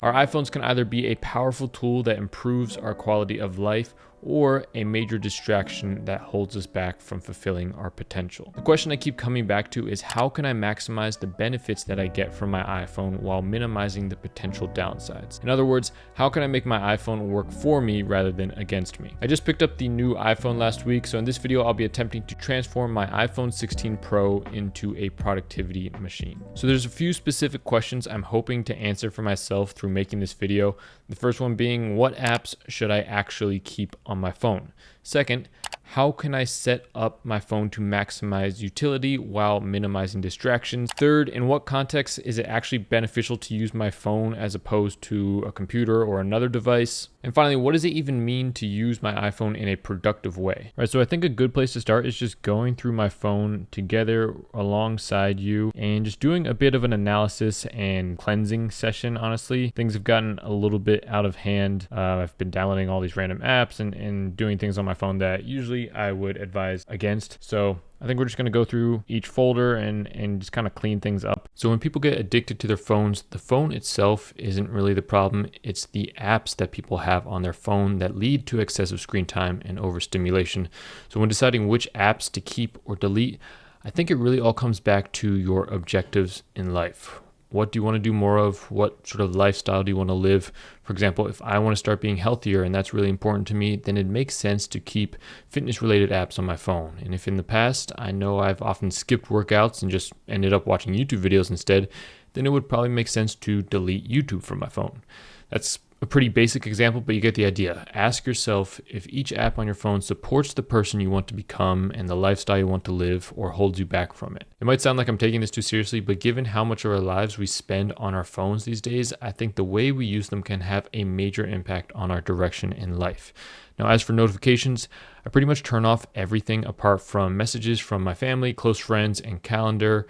Our iPhones can either be a powerful tool that improves our quality of life or a major distraction that holds us back from fulfilling our potential. The question I keep coming back to is, how can I maximize the benefits that I get from my iPhone while minimizing the potential downsides? In other words, how can I make my iPhone work for me rather than against me? I just picked up the new iPhone last week, so in this video I'll be attempting to transform my iPhone 16 Pro into a productivity machine. So there's a few specific questions I'm hoping to answer for myself through making this video. The first one being, what apps should I actually keep on my phone? Second, how can I set up my phone to maximize utility while minimizing distractions? Third, in what context is it actually beneficial to use my phone as opposed to a computer or another device? And finally, what does it even mean to use my iPhone in a productive way? Right, so I think a good place to start is just going through my phone together alongside you and just doing a bit of an analysis and cleansing session, honestly. Things have gotten a little bit out of hand. I've been downloading all these random apps and doing things on my phone that usually I would advise against. So I think we're just going to go through each folder and just kind of clean things up. So when people get addicted to their phones, the phone itself isn't really the problem. It's the apps that people have on their phone that lead to excessive screen time and overstimulation. So when deciding which apps to keep or delete, I think it really all comes back to your objectives in life. What do you want to do more of? What sort of lifestyle do you want to live? For example, if I want to start being healthier and that's really important to me, then it makes sense to keep fitness-related apps on my phone. And if in the past I know I've often skipped workouts and just ended up watching YouTube videos instead, then it would probably make sense to delete YouTube from my phone. That's a pretty basic example, but you get the idea. Ask yourself if each app on your phone supports the person you want to become and the lifestyle you want to live, or holds you back from it. It might sound like I'm taking this too seriously, but given how much of our lives we spend on our phones these days, I think the way we use them can have a major impact on our direction in life. Now, as for notifications, I pretty much turn off everything apart from messages from my family, close friends, and calendar.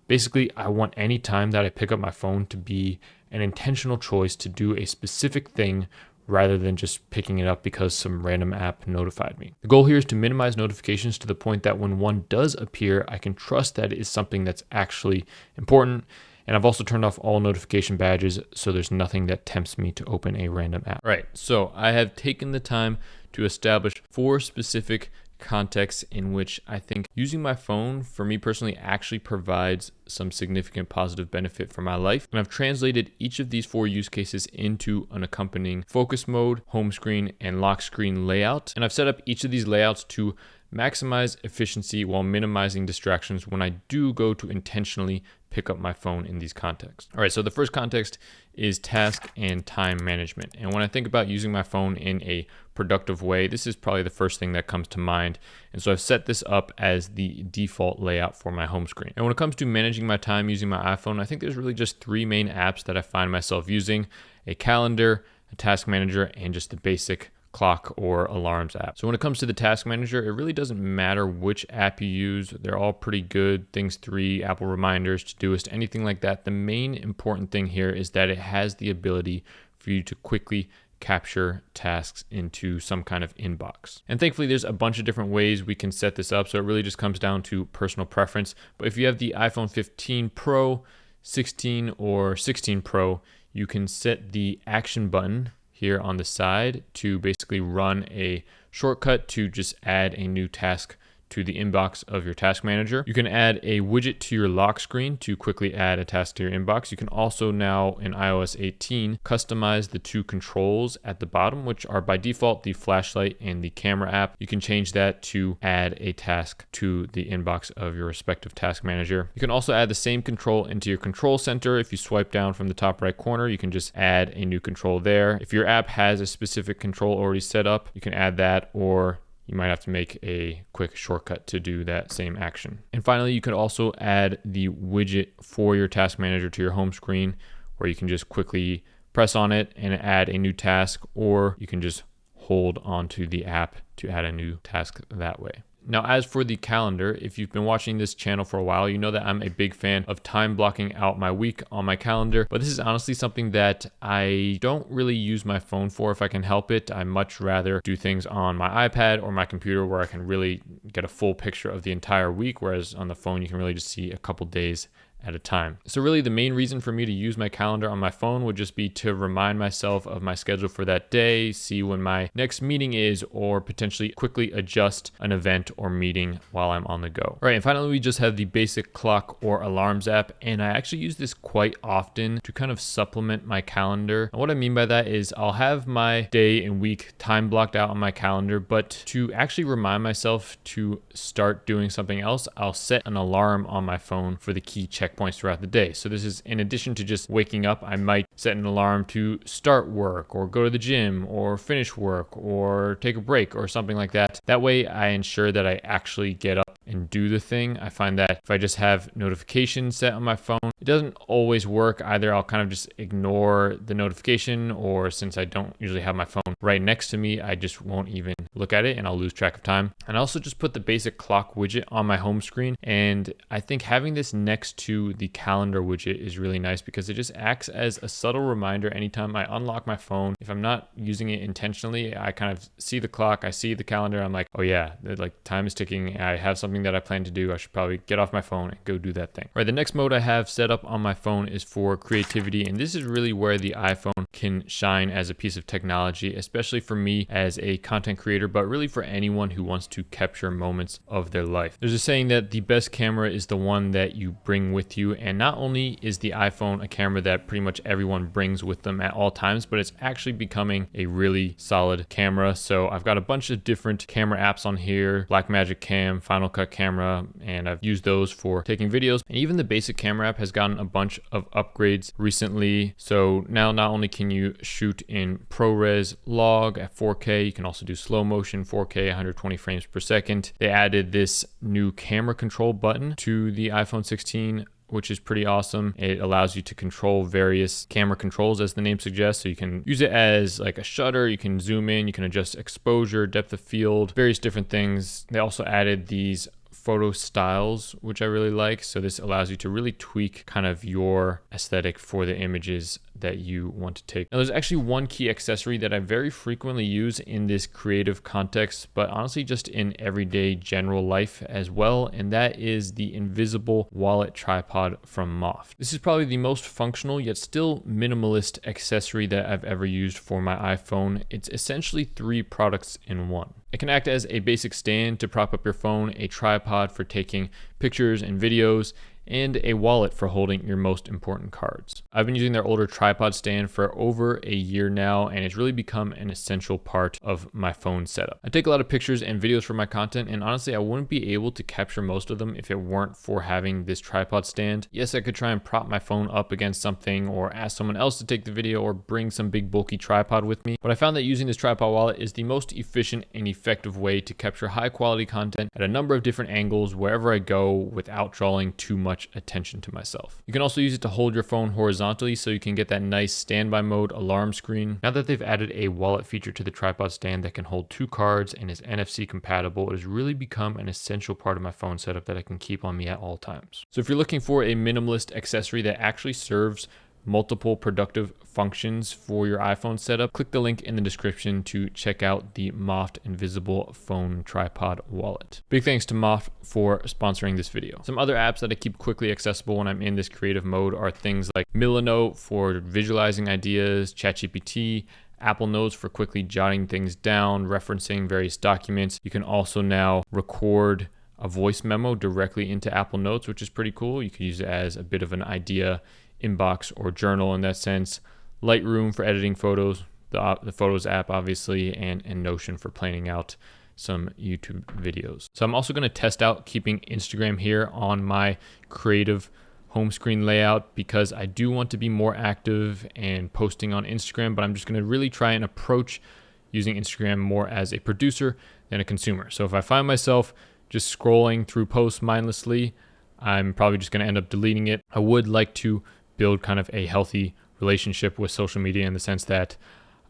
Basically, I want any time that I pick up my phone to be an intentional choice to do a specific thing rather than just picking it up because some random app notified me. The goal here is to minimize notifications to the point that when one does appear, I can trust that it is something that's actually important. And I've also turned off all notification badges, so there's nothing that tempts me to open a random app. Right, so I have taken the time to establish 4 specific contexts in which I think using my phone for me personally actually provides some significant positive benefit for my life. And I've translated each of these 4 use cases into an accompanying focus mode, home screen, and lock screen layout. And I've set up each of these layouts to maximize efficiency while minimizing distractions when I do go to intentionally pick up my phone in these contexts. All right, so the first context is task and time management. And when I think about using my phone in a productive way, this is probably the first thing that comes to mind. And so I've set this up as the default layout for my home screen. And when it comes to managing my time using my iPhone, I think there's really just 3 main apps that I find myself using: a calendar, a task manager, and just the basic clock or alarms app. So when it comes to the task manager, it really doesn't matter which app you use. They're all pretty good. Things 3, Apple Reminders, Todoist, anything like that. The main important thing here is that it has the ability for you to quickly capture tasks into some kind of inbox. And thankfully, there's a bunch of different ways we can set this up. So it really just comes down to personal preference. But if you have the iPhone 15 Pro, 16, or 16 Pro, you can set the action button here on the side to basically run a shortcut to just add a new task to the inbox of your task manager. You can add a widget to your lock screen to quickly add a task to your inbox. You can also now in iOS 18 customize the 2 controls at the bottom, which are by default the flashlight and the camera app. You can change that to add a task to the inbox of your respective task manager. You can also add the same control into your control center. If you swipe down from the top right corner, you can just add a new control there. If your app has a specific control already set up, you can add that, or you might have to make a quick shortcut to do that same action. And finally, you could also add the widget for your task manager to your home screen, where you can just quickly press on it and add a new task, or you can just hold onto the app to add a new task that way. Now, as for the calendar, if you've been watching this channel for a while, you know that I'm a big fan of time blocking out my week on my calendar, but this is honestly something that I don't really use my phone for if I can help it. I much rather do things on my iPad or my computer where I can really get a full picture of the entire week, whereas on the phone, you can really just see a couple days at a time. So really the main reason for me to use my calendar on my phone would just be to remind myself of my schedule for that day, see when my next meeting is, or potentially quickly adjust an event or meeting while I'm on the go. All right, and finally we just have the basic clock or alarms app, and I actually use this quite often to kind of supplement my calendar. And what I mean by that is I'll have my day and week time blocked out on my calendar, but to actually remind myself to start doing something else, I'll set an alarm on my phone for the key checkpoints throughout the day. So this is in addition to just waking up, I might set an alarm to start work or go to the gym or finish work or take a break or something like that. That way I ensure that I actually get up and do the thing. I find that if I just have notifications set on my phone, it doesn't always work. Either I'll kind of just ignore the notification, or since I don't usually have my phone right next to me, I just won't even look at it and I'll lose track of time. And I also just put the basic clock widget on my home screen, and I think having this next to the calendar widget is really nice because it just acts as a subtle reminder anytime I unlock my phone. If I'm not using it intentionally, I kind of see the clock, I see the calendar, I'm like, oh yeah, like time is ticking, I have something that I plan to do, I should probably get off my phone and go do that thing. All right, the next mode I have set up on my phone is for creativity, and this is really where the iPhone can shine as a piece of technology, especially for me as a content creator, but really for anyone who wants to capture moments of their life. There's a saying that the best camera is the one that you bring with you, and not only is the iPhone a camera that pretty much everyone brings with them at all times, but it's actually becoming a really solid camera. So I've got a bunch of different camera apps on here, Blackmagic Cam, Final Cut Camera, and I've used those for taking videos. And even the basic camera app has gotten a bunch of upgrades recently. So now not only can you shoot in ProRes log at 4K, you can also do slow motion 4K 120 frames per second. They added this new camera control button to the iPhone 16, which is pretty awesome. It allows you to control various camera controls, as the name suggests. So you can use it as like a shutter, you can zoom in, you can adjust exposure, depth of field, various different things. They also added these photo styles, which I really like. So this allows you to really tweak kind of your aesthetic for the images that you want to take. Now there's actually one key accessory that I very frequently use in this creative context, but honestly just in everyday general life as well, and that is the invisible wallet tripod from Moft. This is probably the most functional yet still minimalist accessory that I've ever used for my iPhone. It's essentially 3 products in one. It can act as a basic stand to prop up your phone, a tripod for taking pictures and videos, and a wallet for holding your most important cards. I've been using their older tripod stand for over a year now, and it's really become an essential part of my phone setup. I take a lot of pictures and videos for my content, and honestly, I wouldn't be able to capture most of them if it weren't for having this tripod stand. Yes, I could try and prop my phone up against something or ask someone else to take the video or bring some big bulky tripod with me, but I found that using this tripod wallet is the most efficient and effective way to capture high quality content at a number of different angles wherever I go without drawing too much attention to myself. You can also use it to hold your phone horizontally so you can get that nice standby mode alarm screen. Now that they've added a wallet feature to the tripod stand that can hold 2 cards and is NFC compatible, it has really become an essential part of my phone setup that I can keep on me at all times. So if you're looking for a minimalist accessory that actually serves multiple productive functions for your iPhone setup, click the link in the description to check out the Moft Invisible Phone Tripod Wallet. Big thanks to Moft for sponsoring this video. Some other apps that I keep quickly accessible when I'm in this creative mode are things like Milanote for visualizing ideas, ChatGPT, Apple Notes for quickly jotting things down, referencing various documents. You can also now record a voice memo directly into Apple Notes, which is pretty cool. You can use it as a bit of an idea inbox or journal in that sense. Lightroom for editing photos, the Photos app obviously, and Notion for planning out some YouTube videos. So I'm also going to test out keeping Instagram here on my creative home screen layout because I do want to be more active and posting on Instagram, but I'm just going to really try and approach using Instagram more as a producer than a consumer. So if I find myself just scrolling through posts mindlessly, I'm probably just going to end up deleting it. I would like to build kind of a healthy relationship with social media in the sense that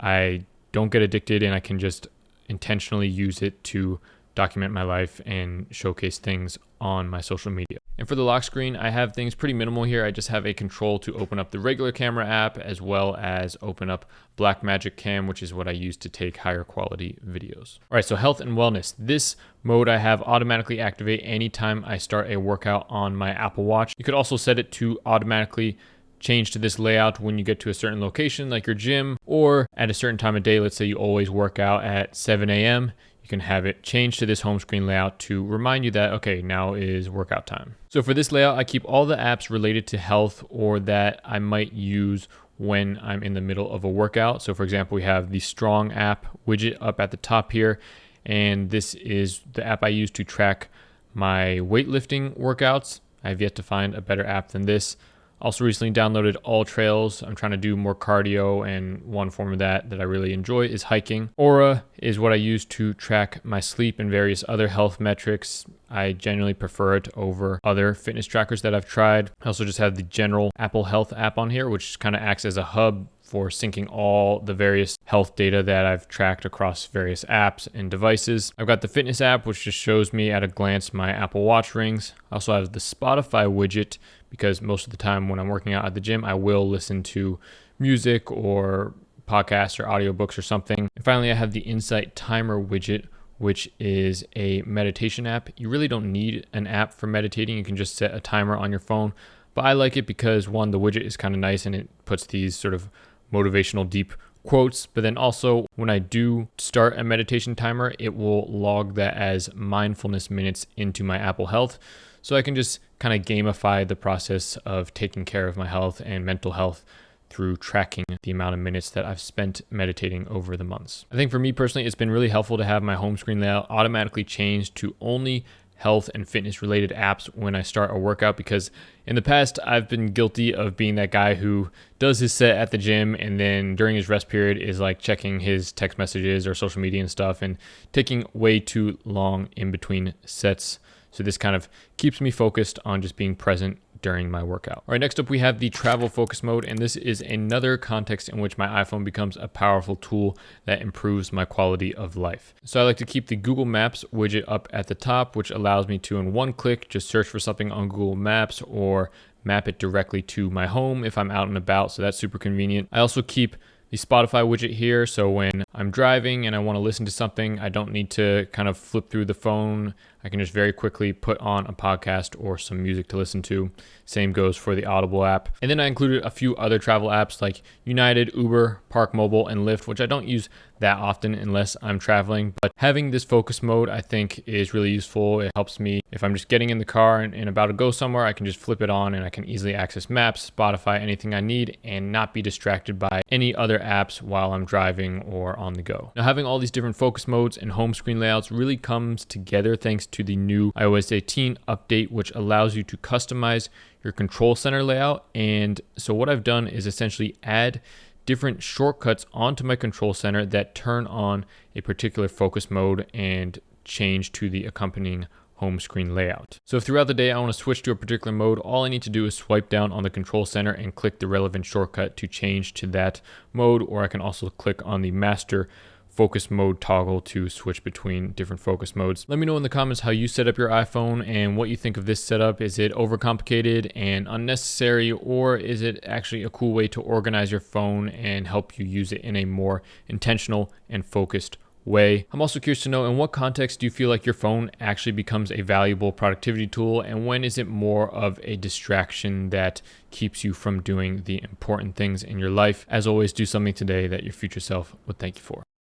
I don't get addicted and I can just intentionally use it to document my life and showcase things on my social media. And for the lock screen, I have things pretty minimal here. I just have a control to open up the regular camera app as well as open up Blackmagic Cam, which is what I use to take higher quality videos. All right, so health and wellness. This mode I have automatically activate anytime I start a workout on my Apple Watch. You could also set it to automatically change to this layout when you get to a certain location like your gym, or at a certain time of day. Let's say you always work out at 7 a.m. You can have it change to this home screen layout to remind you that, okay, now is workout time. So for this layout, I keep all the apps related to health or that I might use when I'm in the middle of a workout. So for example, we have the Strong app widget up at the top here, and this is the app I use to track my weightlifting workouts. I've yet to find a better app than this. Also recently downloaded All Trails. I'm trying to do more cardio, and one form of that I really enjoy is hiking. Aura is what I use to track my sleep and various other health metrics. I generally prefer it over other fitness trackers that I've tried. I also just have the general Apple Health app on here, which kind of acts as a hub for syncing all the various health data that I've tracked across various apps and devices. I've got the fitness app, which just shows me at a glance my Apple Watch rings. I also have the Spotify widget, because most of the time when I'm working out at the gym, I will listen to music or podcasts or audiobooks or something. And finally, I have the Insight Timer widget, which is a meditation app. You really don't need an app for meditating. You can just set a timer on your phone. But I like it because, one, the widget is kind of nice and it puts these sort of motivational deep quotes, but then also when I do start a meditation timer, it will log that as mindfulness minutes into my Apple Health. So I can just kind of gamify the process of taking care of my health and mental health through tracking the amount of minutes that I've spent meditating over the months. I think for me personally, it's been really helpful to have my home screen layout automatically changed to only health and fitness related apps when I start a workout, because in the past I've been guilty of being that guy who does his set at the gym and then during his rest period is like checking his text messages or social media and stuff and taking way too long in between sets. So this kind of keeps me focused on just being present during my workout. All right, next up we have the travel focus mode, and this is another context in which my iPhone becomes a powerful tool that improves my quality of life. So I like to keep the Google Maps widget up at the top, which allows me to in one click just search for something on Google Maps or map it directly to my home if I'm out and about, so that's super convenient. I also keep the Spotify widget here, so when I'm driving and I want to listen to something, I don't need to kind of flip through the phone. I can just very quickly put on a podcast or some music to listen to. Same goes for the Audible app. And then I included a few other travel apps like United, Uber, Park Mobile, and Lyft, which I don't use that often unless I'm traveling. But having this focus mode, I think, is really useful. It helps me if I'm just getting in the car and about to go somewhere, I can just flip it on and I can easily access Maps, Spotify, anything I need, and not be distracted by any other apps while I'm driving or on the go. Now, having all these different focus modes and home screen layouts really comes together thanks to the new iOS 18 update, which allows you to customize your control center layout. And so what I've done is essentially add different shortcuts onto my control center that turn on a particular focus mode and change to the accompanying home screen layout. So if throughout the day I want to switch to a particular mode, all I need to do is swipe down on the control center and click the relevant shortcut to change to that mode, or I can also click on the master focus mode toggle to switch between different focus modes. Let me know in the comments how you set up your iPhone and what you think of this setup. Is it overcomplicated and unnecessary, or is it actually a cool way to organize your phone and help you use it in a more intentional and focused way? I'm also curious to know, in what context do you feel like your phone actually becomes a valuable productivity tool, and when is it more of a distraction that keeps you from doing the important things in your life? As always, do something today that your future self would thank you for.